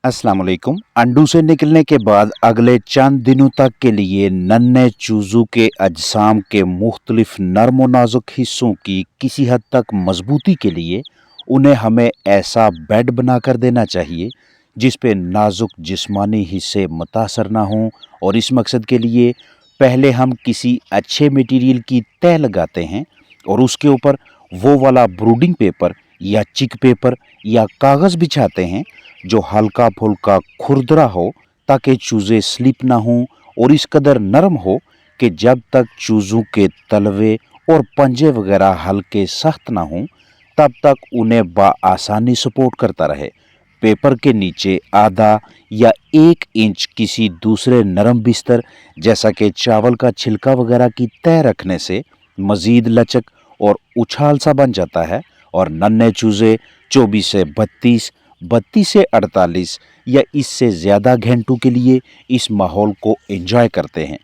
अस्सलाम वालेकुम। अंडू से निकलने के बाद अगले चंद दिनों तक के लिए नन्हे चूजों के अजसाम के मुख्तलिफ नर्म व नाजुक हिस्सों की किसी हद तक मजबूती के लिए उन्हें हमें ऐसा बेड बनाकर देना चाहिए जिस पे नाजुक जिस्मानी हिस्से मुतासर ना हों। और इस मकसद के लिए पहले हम किसी अच्छे मटेरियल की तह लगाते हैं और उसके ऊपर वो वाला ब्रूडिंग पेपर या चिक पेपर या कागज़ बिछाते हैं जो हल्का फुल्का खुरदरा हो, ताकि चूजे स्लिप ना हों और इस कदर नरम हो कि जब तक चूजों के तलवे और पंजे वगैरह हल्के सख्त ना हों तब तक उन्हें बआसानी सपोर्ट करता रहे। पेपर के नीचे आधा या 1 इंच किसी दूसरे नरम बिस्तर जैसा कि चावल का छिलका वगैरह की तह रखने से मजीद लचक और उछाल सा बन जाता है और नन्हे चूजे 24 से 32, 32 से 48 या इससे ज़्यादा घंटों के लिए इस माहौल को एंजॉय करते हैं।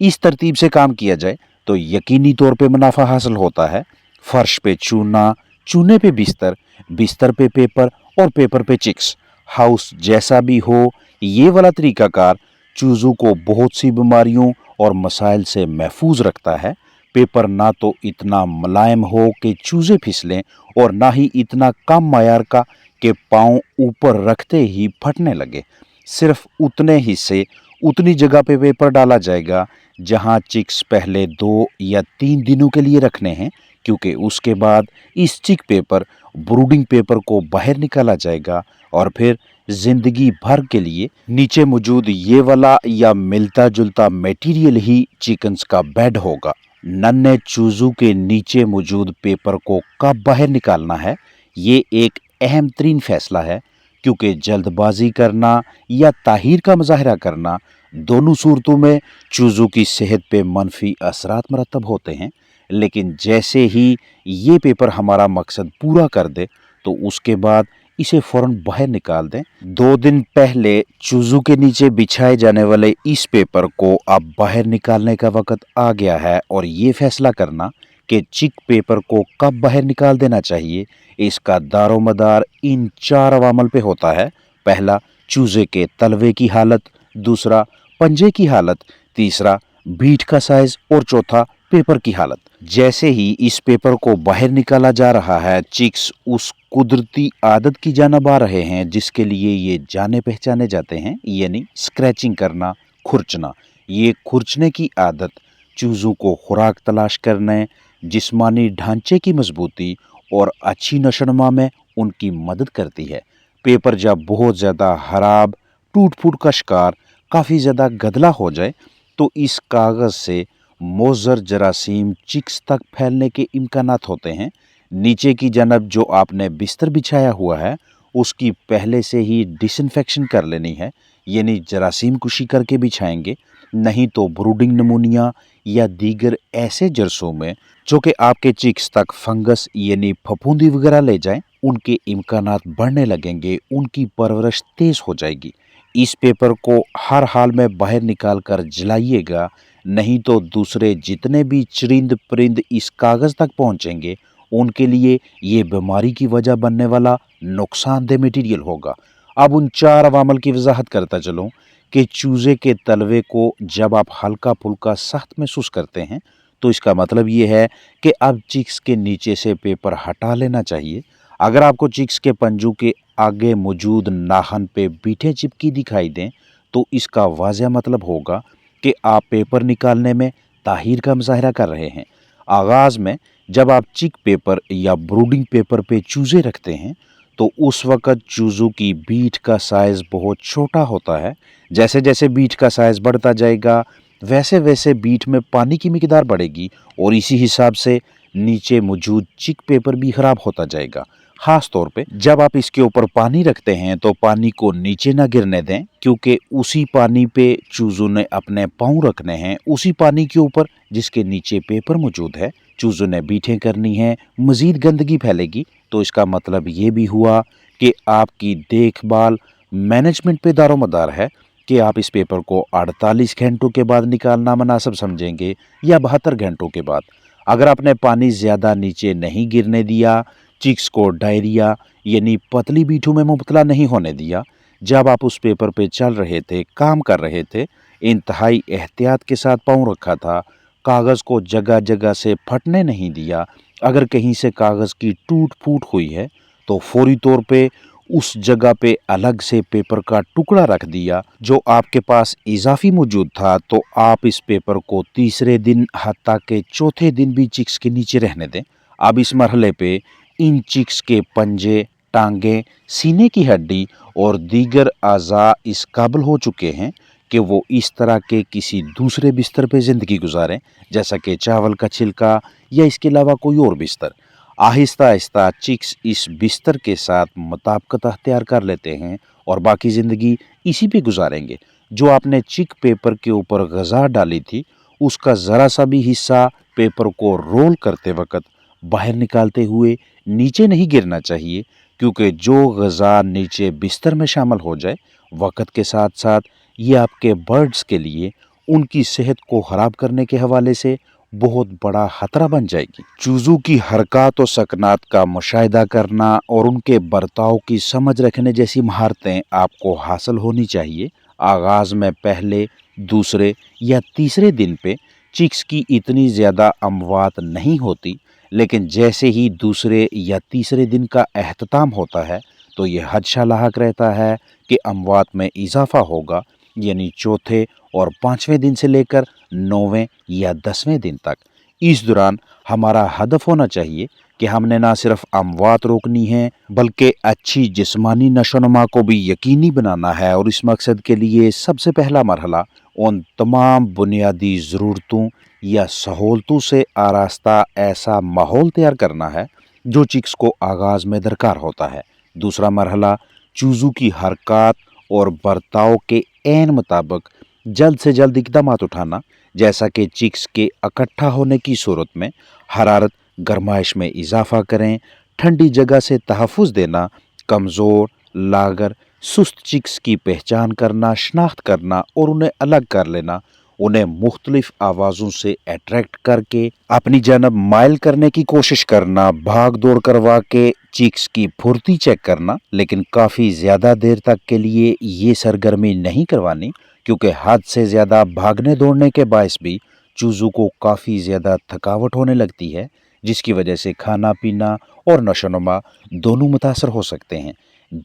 इस तरतीब से काम किया जाए तो यकीनी तौर पे मुनाफा हासिल होता है। फर्श पे चूना, चूने पे बिस्तर, बिस्तर पे पेपर और पेपर पे चिक्स। हाउस जैसा भी हो, ये वाला तरीकाकार चूज़ों को बहुत सी बीमारियों और मसाइल से महफूज रखता है। पेपर ना तो इतना मुलायम हो कि चूजे फिसलें और ना ही इतना कम मायार का कि पाँव ऊपर रखते ही फटने लगे। सिर्फ उतने हिस्से, उतनी जगह पे पेपर डाला जाएगा जहां चिक्स पहले 2 या 3 दिनों के लिए रखने हैं, क्योंकि उसके बाद इस चिक पेपर ब्रूडिंग पेपर को बाहर निकाला जाएगा और फिर जिंदगी भर के लिए नीचे मौजूद ये वाला या मिलता जुलता मटेरियल ही चिकन्स का बेड होगा। नन्हे चूजों के नीचे मौजूद पेपर को कब बाहर निकालना है, ये एक अहम तरीन फैसला है, क्योंकि जल्दबाजी करना या ताहीर का मुजाहरा करना, दोनों सूरतों में चूजों की सेहत पे मनफी असरात मरतब होते हैं। लेकिन जैसे ही ये पेपर हमारा मकसद पूरा कर दे तो उसके बाद इसे फौरन बाहर निकाल दें। 2 दिन पहले चूजों के नीचे बिछाए जाने वाले इस पेपर को अब बाहर निकालने का वक्त आ गया है और ये फैसला करना कि चिक पेपर को कब बाहर निकाल देना चाहिए, इसका दारोमदार इन 4 अवामल पे होता है। पहला, चूजे के तलवे की हालत। दूसरा, पंजे की हालत। तीसरा, बीट का साइज। और चौथा, पेपर की हालत। जैसे ही इस पेपर को बाहर निकाला जा रहा है, चिक्स उस कुदरती आदत की जानब आ रहे हैं जिसके लिए ये जाने पहचाने जाते हैं, यानी स्क्रैचिंग करना, खुरचना। ये खुरचने की आदत चूजों को खुराक तलाश करने, जिस्मानी ढांचे की मजबूती और अच्छी नशोनुमा में उनकी मदद करती है। पेपर जब बहुत ज़्यादा खराब, टूट फूट का शिकार, काफ़ी ज़्यादा गदला हो जाए तो इस कागज़ से मोज़र जरासीम चिक्स तक फैलने के इम्कानात होते हैं। नीचे की जानब जो आपने बिस्तर बिछाया हुआ है उसकी पहले से ही डिसइंफेक्शन कर लेनी है, यानी जरासीम कुशी करके बिछाएंगे, नहीं तो ब्रूडिंग नमूनिया या दीगर ऐसे जरसों में जो कि आपके चिक्स तक फंगस यानी फफूंदी वगैरह ले जाएं, उनके इम्कानात बढ़ने लगेंगे, उनकी परवरिश तेज़ हो जाएगी। इस पेपर को हर हाल में बाहर निकाल कर जलाइएगा, नहीं तो दूसरे जितने भी चरिंद परिंद इस कागज़ तक पहुंचेंगे उनके लिए ये बीमारी की वजह बनने वाला नुकसानदेह मटीरियल होगा। अब उन 4 अवामल की वजाहत करता चलूँ कि चूजे के तलवे को जब आप हल्का फुल्का सख्त महसूस करते हैं तो इसका मतलब ये है कि अब चिक्स के नीचे से पेपर हटा लेना चाहिए। अगर आपको चिक्स के पंजों के आगे मौजूद नाखन पे बीटें चिपकी दिखाई दें तो इसका वाज़ह मतलब होगा कि आप पेपर निकालने में ताहीर का मुजाहरा कर रहे हैं। आगाज़ में जब आप चिक पेपर या ब्रूडिंग पेपर पे चूजे रखते हैं तो उस वक़्त चूज़ों की बीट का साइज़ बहुत छोटा होता है। जैसे जैसे बीट का साइज़ बढ़ता जाएगा वैसे वैसे बीट में पानी की मिकदार बढ़ेगी और इसी हिसाब से नीचे मौजूद चिक पेपर भी ख़राब होता जाएगा। ख़ास तौर पे जब आप इसके ऊपर पानी रखते हैं तो पानी को नीचे ना गिरने दें, क्योंकि उसी पानी पे चूज़ों ने अपने पाँव रखने हैं, उसी पानी के ऊपर जिसके नीचे पेपर मौजूद है। चूज़ों ने बीटें करनी हैं, मज़ीद गंदगी फैलेगी, तो इसका मतलब ये भी हुआ कि आपकी देखभाल मैनेजमेंट पे दारोमदार है कि आप इस पेपर को 48 घंटों के बाद निकालना मुनासिब समझेंगे या 72 घंटों के बाद। अगर आपने पानी ज़्यादा नीचे नहीं गिरने दिया, चिक्स को डायरिया यानी पतली बीठों में मुब्तला नहीं होने दिया, जब आप उस पेपर पे चल रहे थे, काम कर रहे थे, इंतहाई एहतियात के साथ पाँव रखा था, कागज़ को जगह जगह से फटने नहीं दिया। अगर कहीं से कागज़ की टूट फूट हुई है तो फौरी तौर पे उस जगह पे अलग से पेपर का टुकड़ा रख दिया जो आपके पास इजाफी मौजूद था। तो आप इस पेपर को तीसरे दिन हत्ता के चौथे दिन भी चिक्स के नीचे रहने दें। अब इस मरहले पे इन चिक्स के पंजे, टांगे, सीने की हड्डी और दीगर अज़ा इस काबिल हो चुके हैं कि वो इस तरह के किसी दूसरे बिस्तर पे ज़िंदगी गुजारें, जैसा कि चावल का छिलका या इसके अलावा कोई और बिस्तर। आहिस्ता आहिस्ता चिक्स इस बिस्तर के साथ मुताबिकत अख्तियार कर लेते हैं और बाकी ज़िंदगी इसी पे गुजारेंगे। जो आपने चिक पेपर के ऊपर ग़िज़ा डाली थी, उसका ज़रा सा भी हिस्सा पेपर को रोल करते वक्त बाहर निकालते हुए नीचे नहीं गिरना चाहिए, क्योंकि जो ग़िज़ा नीचे बिस्तर में शामिल हो जाए, वक्त के साथ साथ ये आपके बर्ड्स के लिए उनकी सेहत को ख़राब करने के हवाले से बहुत बड़ा खतरा बन जाएगी। चूज़ों की हरकत और सकनात का मुशाहिदा करना और उनके बर्ताव की समझ रखने जैसी महारतें आपको हासिल होनी चाहिए। आगाज़ में पहले, दूसरे या तीसरे दिन पे चिक्स की इतनी ज़्यादा अमवात नहीं होती, लेकिन जैसे ही दूसरे या तीसरे दिन का एहतताम होता है तो ये खदशा लाहक रहता है कि अमवात में इजाफा होगा, यानी चौथे और पाँचवें दिन से लेकर 9वें या 10वें दिन तक। इस दौरान हमारा हदफ होना चाहिए कि हमने ना सिर्फ अमवात रोकनी है, बल्कि अच्छी जिस्मानी नशोनुमा को भी यकीनी बनाना है। और इस मकसद के लिए सबसे पहला मरहला उन तमाम बुनियादी ज़रूरतों या सहूलतों से आरास्ता ऐसा माहौल तैयार करना है जो चिक्स को आगाज़ में दरकार होता है। दूसरा मरहला चूज़ों की हरकत और बर्ताव के ऐन मुताबिक जल्द से जल्द इक़दामात उठाना, जैसा कि चिक्स के इकट्ठा होने की सूरत में हरारत गरमाइश में इजाफा करें, ठंडी जगह से तहफ़्फ़ुज़ देना, कमज़ोर, लागर, सुस्त चिक्स की पहचान करना, शनाख्त करना और उन्हें अलग कर लेना, उन्हें मुख्तलिफ आवाज़ों से अट्रैक्ट करके अपनी जानब माइल करने की कोशिश करना, भाग दौड़ करवा के चिक्स की फुर्ती चेक करना, लेकिन काफ़ी ज़्यादा देर तक के लिए ये सरगर्मी नहीं करवानी, क्योंकि हद से ज़्यादा भागने दौड़ने के बायस भी चूज़ों को काफ़ी ज़्यादा थकावट होने लगती है, जिसकी वजह से खाना पीना और नशोनुमा दोनों मुतासर हो सकते हैं।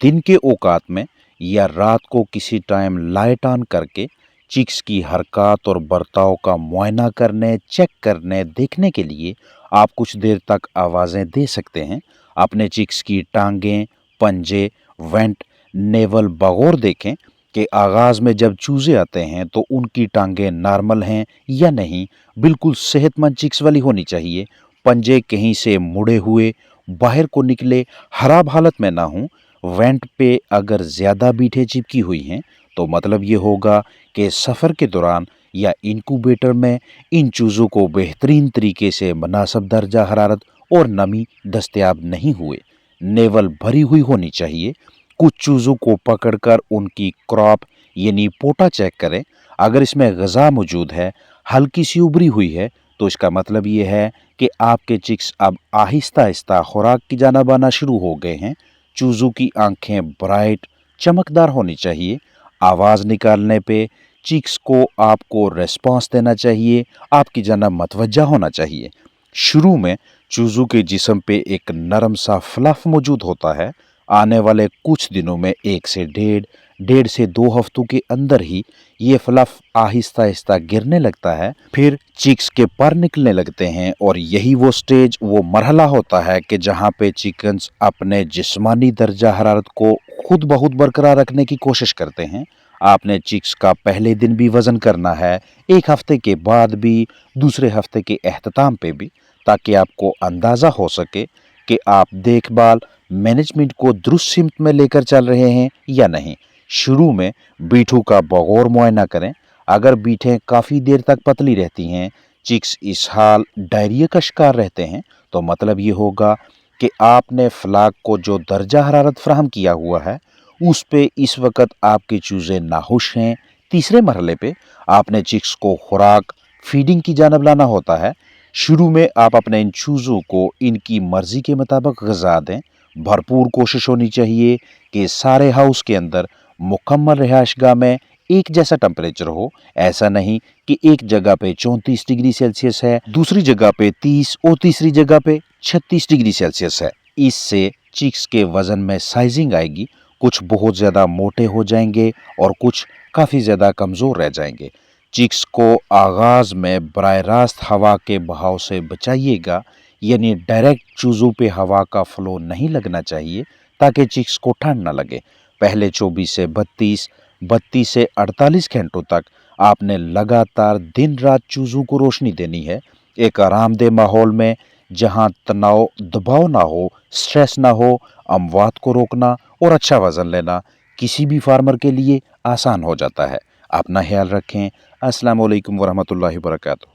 दिन के औकात में या रात को किसी टाइम लाइट ऑन करके चिक्स की हरकत और बर्ताव का मुआयना करने, चेक करने, देखने के लिए आप कुछ देर तक आवाज़ें दे सकते हैं। अपने चिक्स की टांगें, पंजे, वेंट, नेवल बगौर देखें कि आगाज़ में जब चूज़े आते हैं तो उनकी टांगें नॉर्मल हैं या नहीं, बिल्कुल सेहतमंद चिक्स वाली होनी चाहिए। पंजे कहीं से मुड़े हुए बाहर को निकले खराब हालत में ना हों। वेंट पे अगर ज़्यादा बीटें चिपकी हुई हैं तो मतलब ये होगा कि सफ़र के दौरान या इनक्यूबेटर में इन चूज़ों को बेहतरीन तरीके से मुनासिब दर्जा हरारत और नमी दस्तयाब नहीं हुए। नेवल भरी हुई होनी चाहिए। कुछ चूज़ों को पकड़कर उनकी क्रॉप यानी पोटा चेक करें। अगर इसमें ग़िज़ा मौजूद है, हल्की सी उभरी हुई है, तो इसका मतलब ये है कि आपके चिक्स अब आहिस्ता आहिस्ता खुराक की जानिब आना शुरू हो गए हैं। चूज़ों की आंखें ब्राइट, चमकदार होनी चाहिए। आवाज़ निकालने पे चिक्स को आपको रिस्पॉन्स देना चाहिए, आपकी जानिब मतवज्जा होना चाहिए। शुरू में चूज़ों के जिस्म पे एक नरम सा फ्लफ़ मौजूद होता है। आने वाले कुछ दिनों में 1 से डेढ़ से 2 हफ्तों के अंदर ही ये फ्लफ़ आहिस्ता आहिस्ता गिरने लगता है। फिर चिक्स के पर निकलने लगते हैं और यही वो स्टेज, वो मरहला होता है कि जहाँ पे चिकन्स अपने जिस्मानी दर्जा हरारत को खुद ब खुद बरकरार रखने की कोशिश करते हैं। आपने चिक्स का पहले दिन भी वज़न करना है, 1 हफ्ते के बाद भी, दूसरे हफ्ते के एहतताम पे भी, ताकि आपको अंदाज़ा हो सके कि आप देखभाल मैनेजमेंट को दुरुस्त सिमत में लेकर चल रहे हैं या नहीं। शुरू में बीठों का बगौर मुआयना करें। अगर बीठें काफ़ी देर तक पतली रहती हैं, चिक्स इस हाल डायरिया का शिकार रहते हैं, तो मतलब ये होगा कि आपने फ्लाक को जो दर्जा हरारत फराहम किया हुआ है उस पे इस वक्त आपके चूज़े नाखुश हैं। तीसरे मरहले पे आपने चिक्स को खुराक, फीडिंग की जानिब लाना होता है। शुरू में आप अपने इन चूज़ों को इनकी मर्ज़ी के मुताबिक ग़िज़ा दें। भरपूर कोशिश होनी चाहिए कि सारे हाउस के अंदर मुकम्मल रिहायशगाह में एक जैसा टेम्परेचर हो। ऐसा नहीं कि एक जगह पे 34 डिग्री सेल्सियस है, दूसरी जगह पे 30 और तीसरी जगह पे 36 डिग्री सेल्सियस है। इससे चिक्स के वजन में साइजिंग आएगी, कुछ बहुत ज़्यादा मोटे हो जाएंगे और कुछ काफ़ी ज़्यादा कमज़ोर रह जाएंगे। चिक्स को आगाज़ में बराह रास्त हवा के बहाव से बचाइएगा, यानी डायरेक्ट चूज़ों पे हवा का फ्लो नहीं लगना चाहिए ताकि चिक्स को ठंड ना लगे। पहले 24 से 32 से 48 घंटों तक आपने लगातार दिन रात चूज़ों को रोशनी देनी है। एक आरामदेह माहौल में जहां तनाव दबाव ना हो, स्ट्रेस ना हो, अमवात को रोकना और अच्छा वजन लेना किसी भी फार्मर के लिए आसान हो जाता है। अपना ख्याल रखें। अस्सलाम वालेकुम वरहमतुल्लाहि वबरकातुहू।